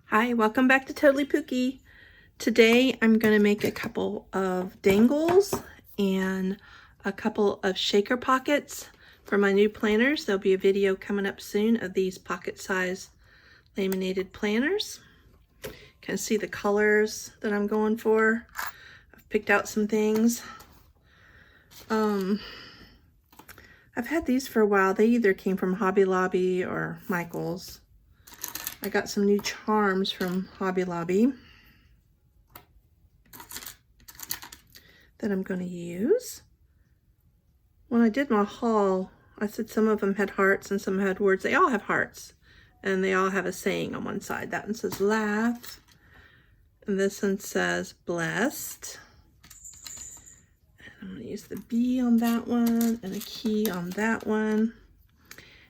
Hi, welcome back to Totally Pookie. Today I'm going to make a couple of dangles and a couple of shaker pockets for my new planners. There'll be a video coming up soon of these pocket size laminated planners. You can see the colors that I'm going for. I've picked out some things. I've had these for a while. They either came from Hobby Lobby or Michael's. I got some new charms from Hobby Lobby that I'm going to use. When I did my haul, I said some of them had hearts and some had words. They all have hearts, and they all have a saying on one side. That one says laugh, and this one says blessed. And I'm going to use the B on that one and a key on that one.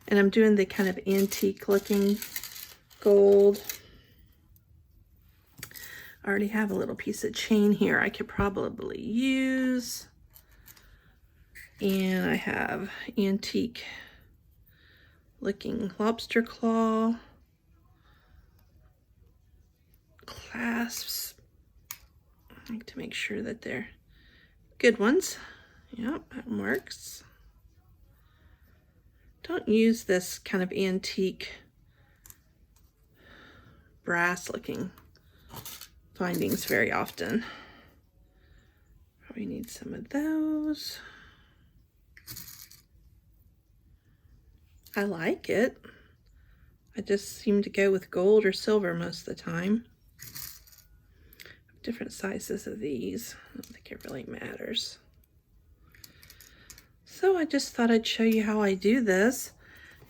And I'm doing the kind of antique looking gold. I already have a little piece of chain here I could probably use. And I have antique looking lobster claw clasps. I like to make sure that they're good ones. Yep, that works. Don't use this kind of antique brass looking findings very often. Probably need some of those. I like it. I just seem to go with gold or silver most of the time. Different sizes of these. I don't think it really matters. So I just thought I'd show you how I do this.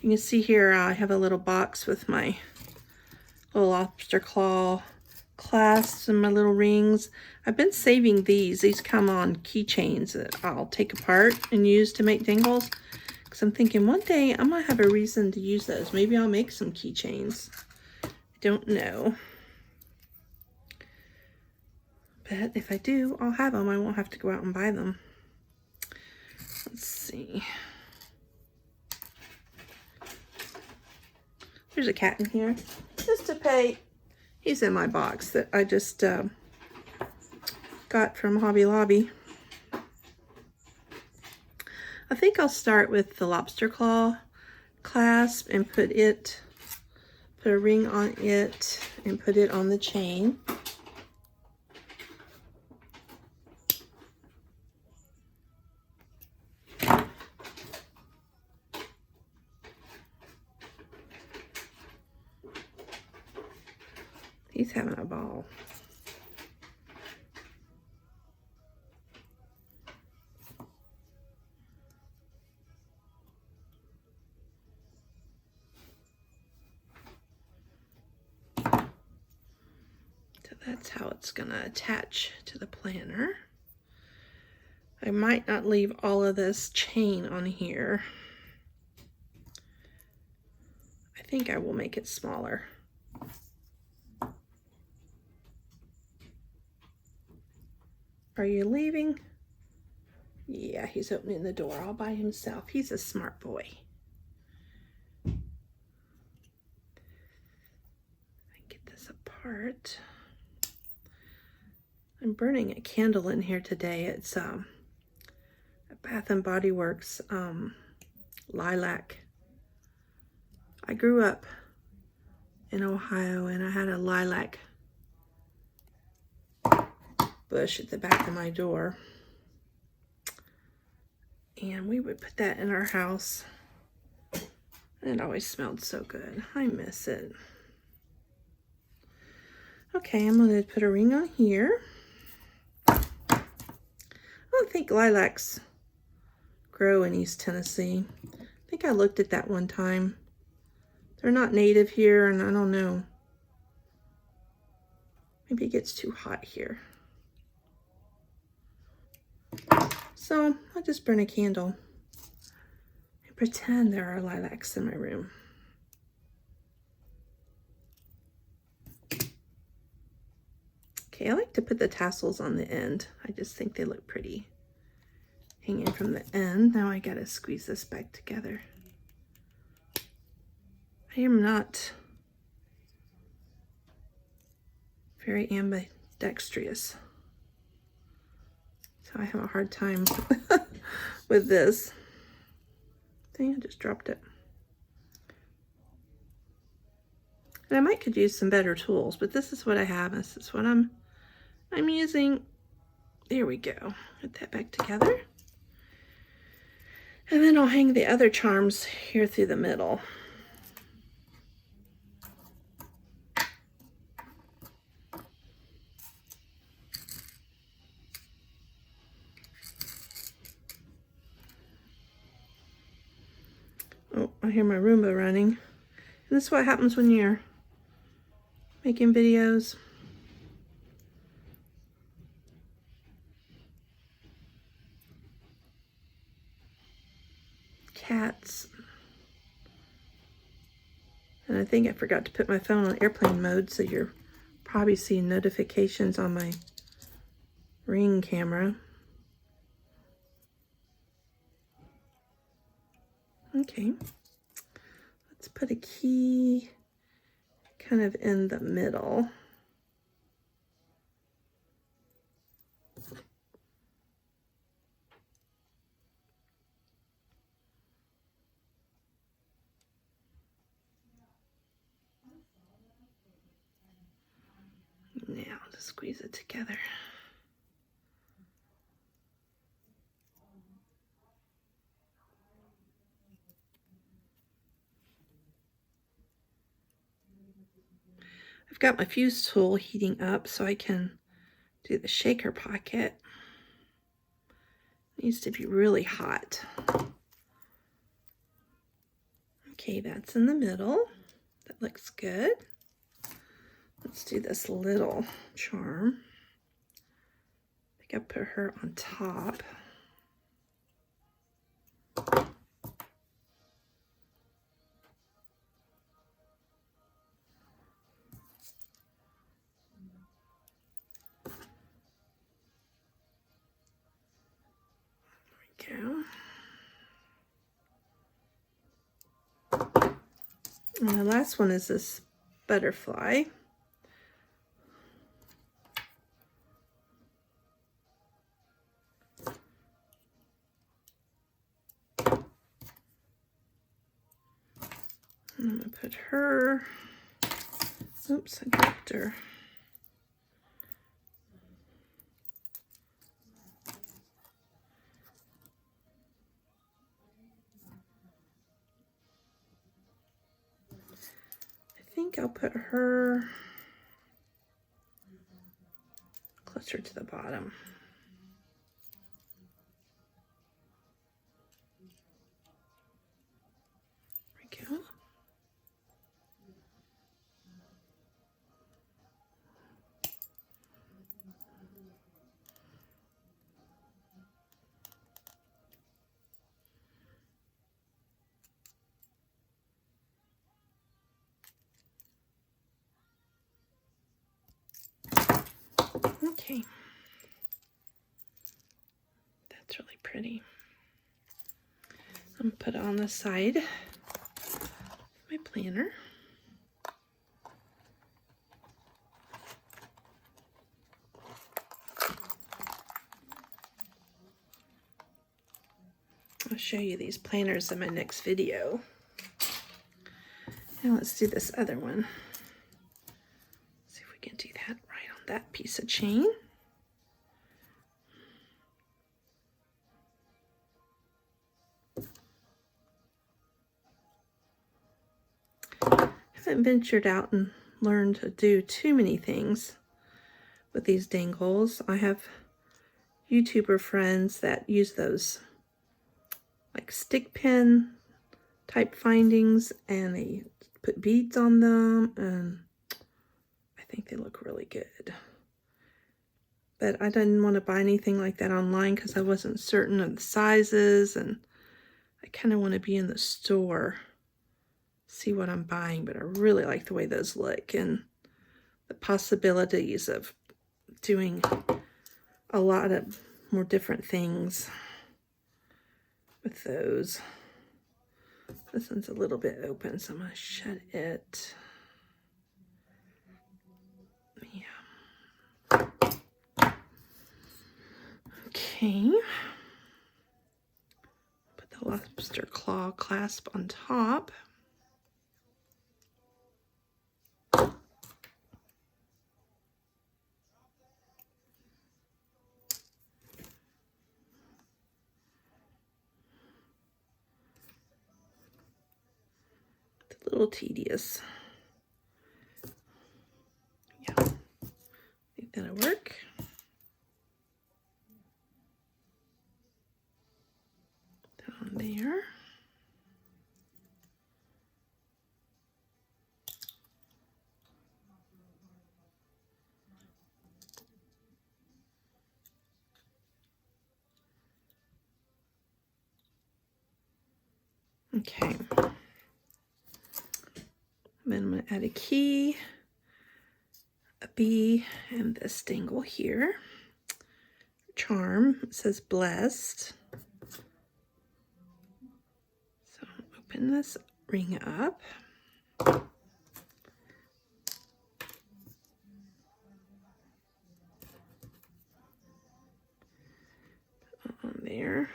You can see here I have a little box with my little lobster claw clasps and my little rings. I've been saving these. These come on keychains that I'll take apart and use to make dangles. Because I'm thinking one day I might have a reason to use those. Maybe I'll make some keychains. I don't know. But if I do, I'll have them. I won't have to go out and buy them. Let's see. There's a cat in here. Just to pay. He's in my box that I just got from Hobby Lobby. I think I'll start with the lobster claw clasp and put a ring on it and put it on the chain. He's having a ball. So that's how it's gonna attach to the planner. I might not leave all of this chain on here. I think I will make it smaller. Are you leaving? Yeah, he's opening the door all by himself. He's a smart boy. Get this apart. I'm burning a candle in here today. It's a Bath and Body Works lilac. I grew up in Ohio and I had a lilac bush at the back of my door, and we would put that in our house, and it always smelled so good. I miss it. Okay, I'm going to put a ring on here. I don't think lilacs grow in East Tennessee. I think I looked at that one time. They're not native here, and I don't know. Maybe it gets too hot here. So I'll just burn a candle and pretend there are lilacs in my room. Okay, I like to put the tassels on the end. I just think they look pretty hanging from the end. Now I gotta squeeze this back together. I am not Very ambidextrous. So I have a hard time with this. Dang, I just dropped it. And I might could use some better tools, but this is what I have. This is what I'm using. There we go. Put that back together. And then I'll hang the other charms here through the middle. Oh, I hear my Roomba running. And this is what happens when you're making videos. Cats. And I think I forgot to put my phone on airplane mode, so you're probably seeing notifications on my Ring camera. Okay. Let's put a key kind of in the middle. Now just squeeze it together. I've got my fuse tool heating up so I can do the shaker pocket. It needs to be really hot. Okay, that's in the middle. That looks good. Let's do this little charm. I think I'll put her on top. There we go. And the last one is this butterfly. I'm going to put her, oops, I dropped her. I think I'll put her closer to the bottom. There we go. Okay, that's really pretty. I'm gonna put it on the side of my planner. I'll show you these planners in my next video. Now let's do this other one. See if we can do that right on that piece of chain. I haven't ventured out and learned to do too many things with these dangles. I have YouTuber friends that use those like stick pin type findings, and they put beads on them, and I think they look really good. But I didn't want to buy anything like that online because I wasn't certain of the sizes, and I kind of want to be in the store, see what I'm buying. But I really like the way those look and the possibilities of doing a lot of more different things with those. This one's a little bit open, so I'm going to shut it. Yeah. Okay. Put the lobster claw clasp on top. It's a little tedious. Yeah, I think that'll work. Down there. Okay. Then I'm going to add a key, a bee, and this dangle here. Charm, it says blessed. So open this ring up. On there.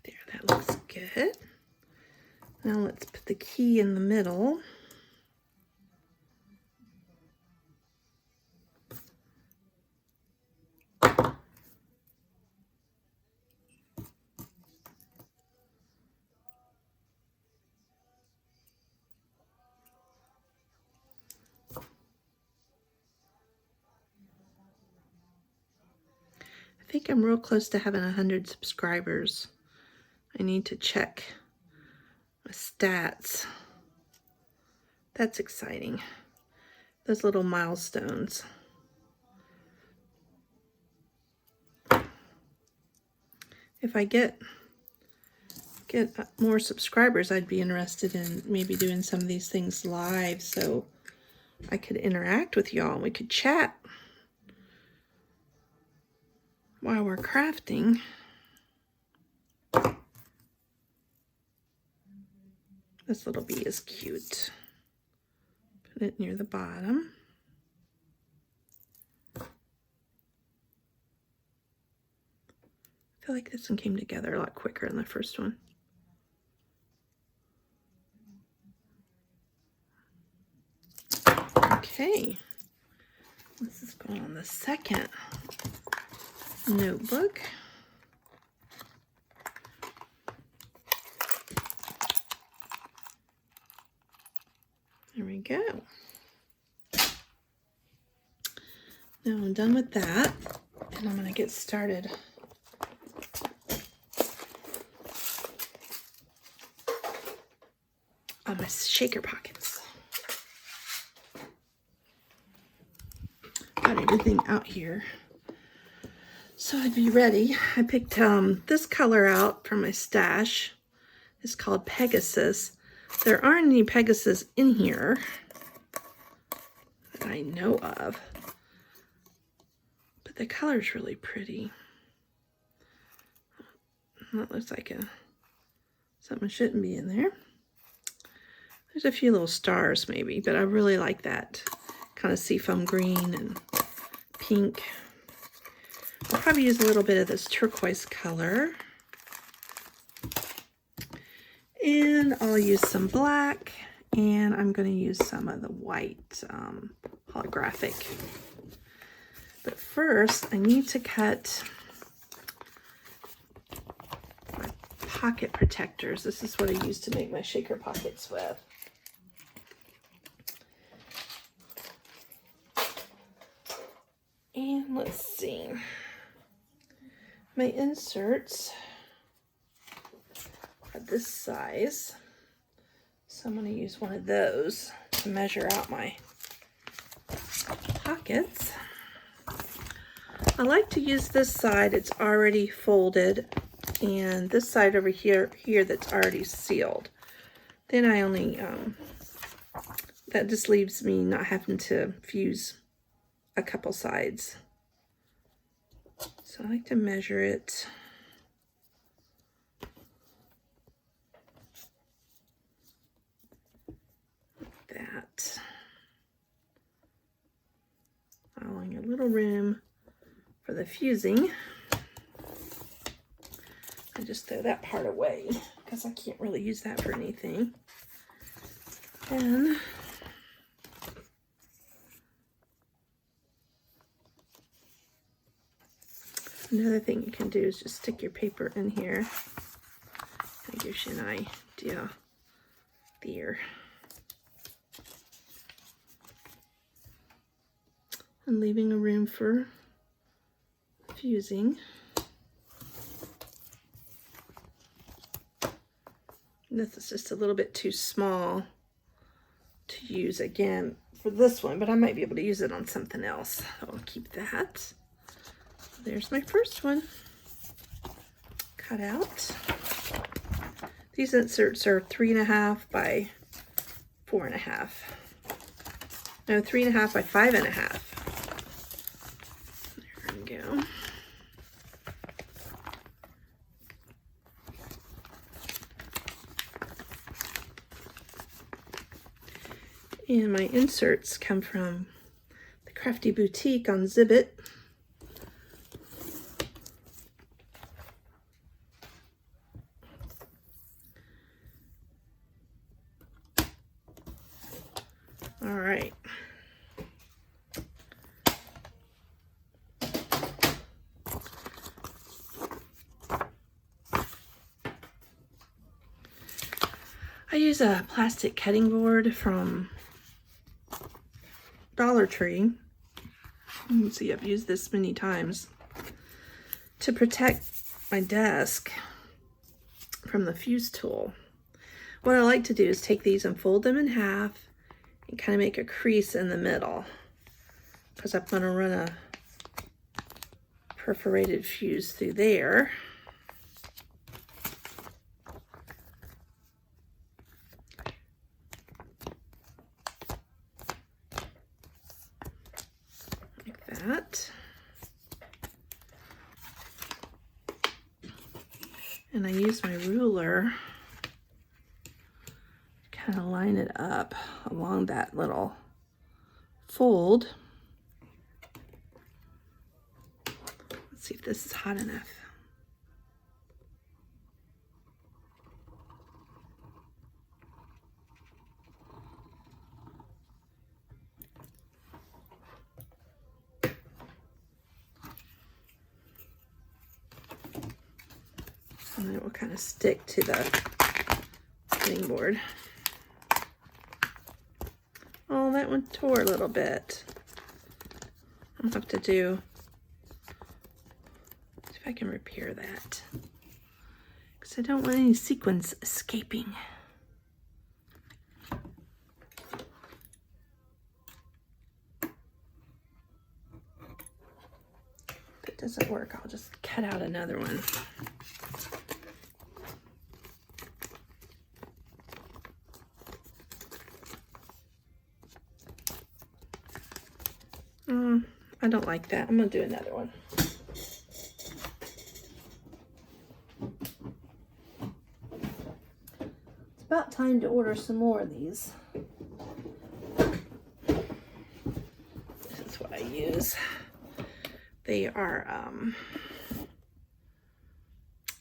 There, that looks good. Now let's put the key in the middle. I think I'm real close to having 100 subscribers. I need to check my stats. That's exciting. Those little milestones. If I get more subscribers, I'd be interested in maybe doing some of these things live so I could interact with y'all and we could chat while we're crafting. This little bee is cute. Put it near the bottom. I feel like this one came together a lot quicker than the first one. Okay, this is going on the second notebook. There we go. Now I'm done with that, and I'm going to get started on my shaker pockets. Got everything out here so I'd be ready. I picked this color out from my stash. It's called Pegasus. There aren't any Pegasus in here that I know of, but the color's really pretty. That looks like something shouldn't be in there. There's a few little stars maybe, but I really like that kind of seafoam green and pink. I'll probably use a little bit of this turquoise color. And I'll use some black, and I'm going to use some of the white holographic. But first, I need to cut my pocket protectors. This is what I use to make my shaker pockets with. And let's see. My inserts are this size, so I'm going to use one of those to measure out my pockets. I like to use this side, it's already folded, and this side over here that's already sealed. Then I only that just leaves me not having to fuse a couple sides. So I like to measure it. Like that. Allowing a little room for the fusing. I just throw that part away because I can't really use that for anything. And another thing you can do is just stick your paper in here. That gives you an idea there. And leaving a room for fusing. This is just a little bit too small to use again for this one, but I might be able to use it on something else. I'll keep that. There's my first one cut out. These inserts are 3.5 by 4.5. No, 3.5 by 5.5. There we go. And my inserts come from the Crafty Boutique on Zibbit. All right. I use a plastic cutting board from Dollar Tree. You can see I've used this many times to protect my desk from the fuse tool. What I like to do is take these and fold them in half and kind of make a crease in the middle, because I'm going to run a perforated fuse through there. That. And I use my ruler to kind of line it up along that little fold. Let's see if this is hot enough. And it will kind of stick to the cutting board. Oh, that one tore a little bit. I'll have to see if I can repair that, because I don't want any sequins escaping. If it doesn't work, I'll just cut out another one. I don't like that. I'm going to do another one. It's about time to order some more of these. This is what I use. They are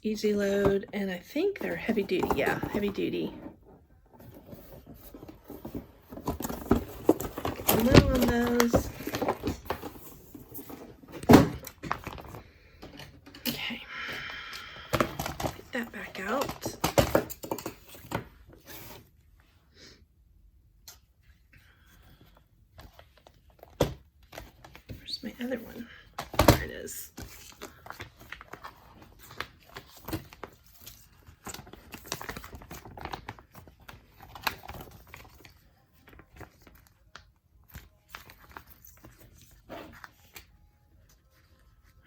easy load, and I think they're heavy duty. Yeah, heavy duty. Get a little on those. That back out. Where's my other one? There it is.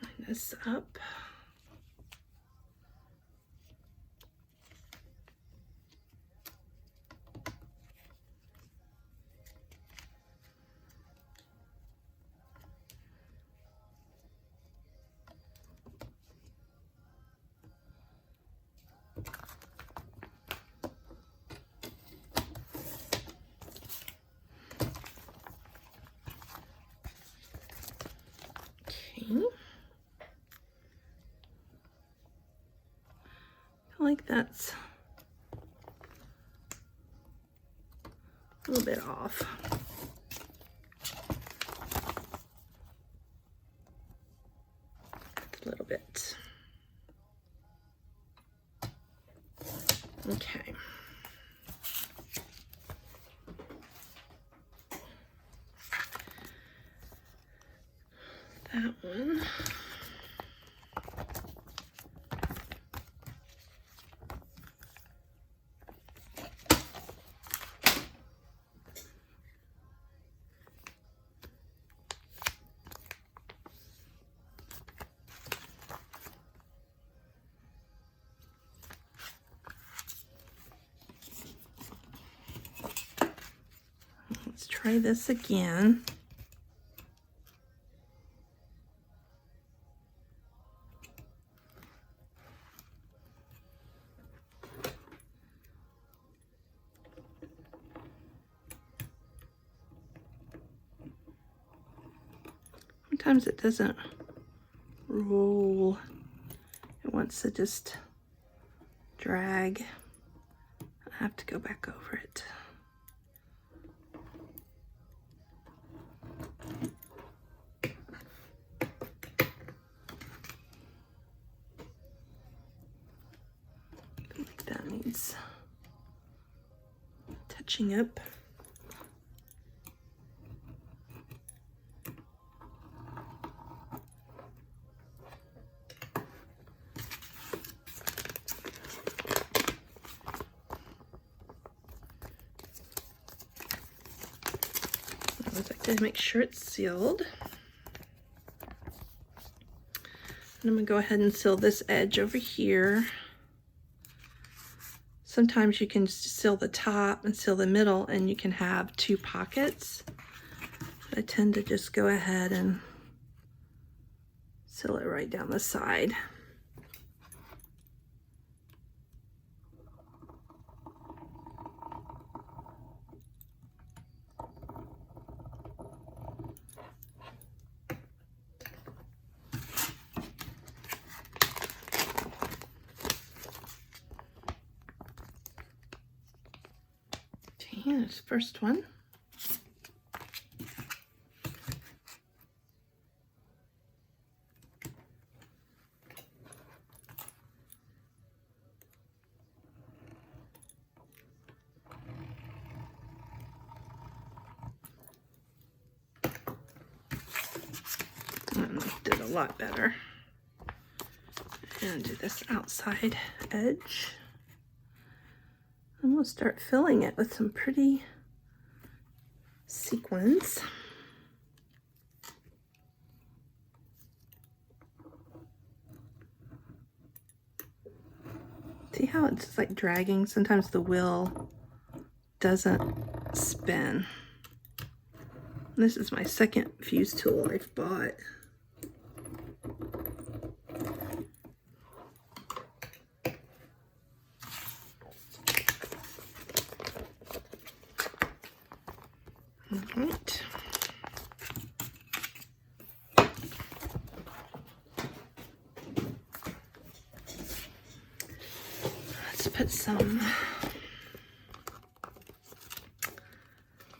Line this up. like that's a little bit off. A little bit. Okay. That one. Let's try this again. Sometimes it doesn't roll. It wants to just drag. I have to go back over it. I think that needs touching up. To make sure it's sealed. And I'm going to go ahead and seal this edge over here. Sometimes you can seal the top and seal the middle and you can have two pockets. I tend to just go ahead and seal it right down the side. Here's the first one. Did a lot better. And do this outside edge. I'm going to start filling it with some pretty sequins. See how it's just like dragging? Sometimes the wheel doesn't spin. This is my second fuse tool I've bought. Alright. Let's put some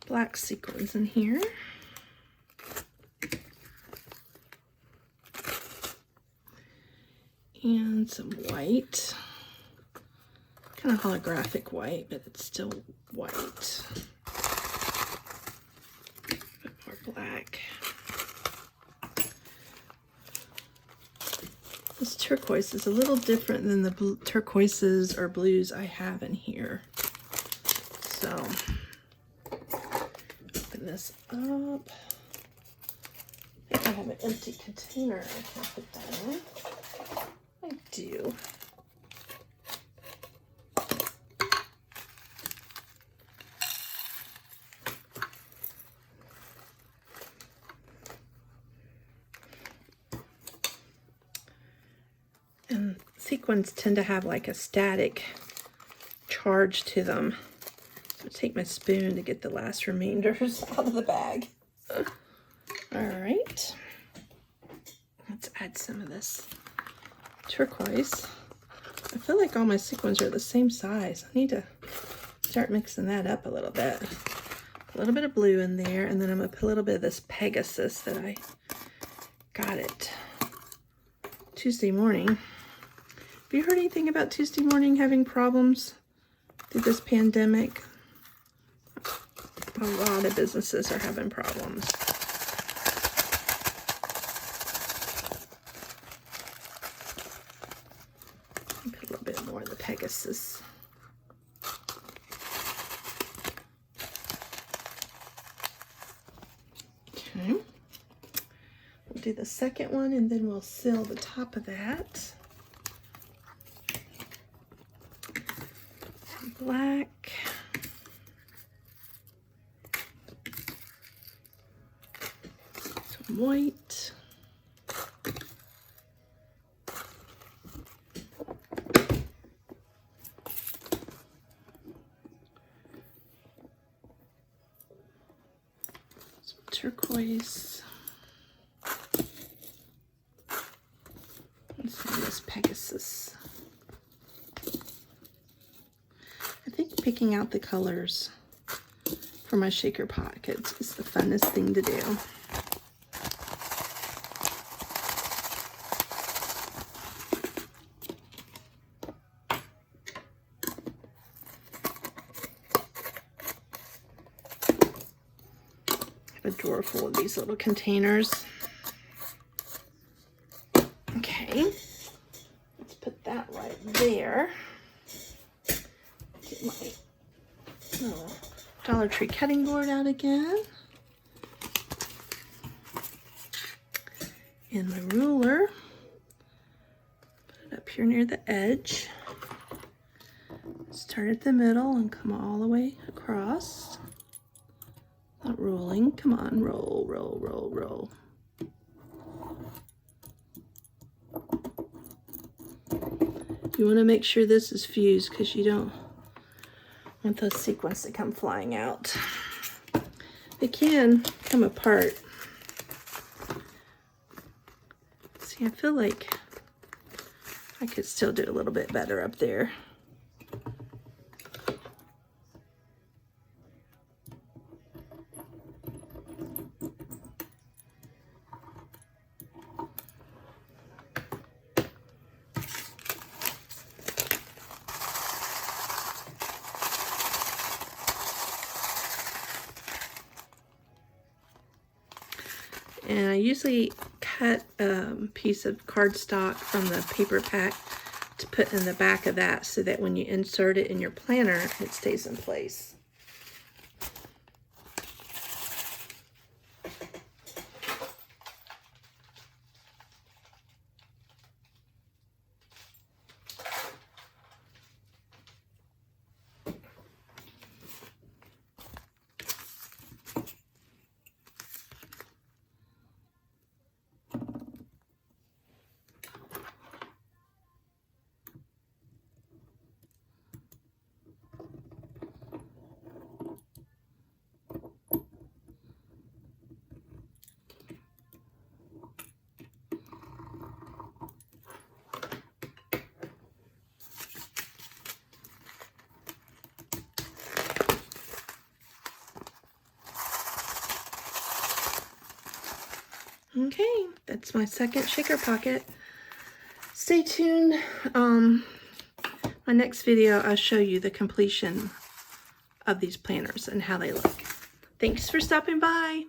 black sequins in here. And some white. Kind of holographic white, but it's still white. Black. This turquoise is a little different than the turquoises or blues I have in here. So, open this up. I think I have an empty container I can put that in. I do. And sequins tend to have like a static charge to them. So take my spoon to get the last remainders out of the bag. All right. Let's add some of this turquoise. I feel like all my sequins are the same size. I need to start mixing that up a little bit. A little bit of blue in there, and then I'm gonna put a little bit of this Pegasus that I got it Tuesday morning. Have you heard anything about Tuesday morning having problems through this pandemic? A lot of businesses are having problems. Put a little bit more of the Pegasus. Okay. We'll do the second one and then we'll seal the top of that. Some black. Some white. Turquoise, and some of this Pegasus. I think picking out the colors for my shaker pockets is the funnest thing to do. A drawer full of these little containers. Okay, let's put that right there. Get my little Dollar Tree cutting board out again. And my ruler. Put it up here near the edge. Start at the middle and come all the way across. Not rolling. Come on, roll, roll, roll, roll. You want to make sure this is fused because you don't want those sequins to come flying out. They can come apart. See, I feel like I could still do a little bit better up there. And I usually cut a piece of cardstock from the paper pack to put in the back of that so that when you insert it in your planner, it stays in place. Okay, that's my second shaker pocket. Stay tuned. My next video, I'll show you the completion of these planners and how they look. Thanks for stopping by.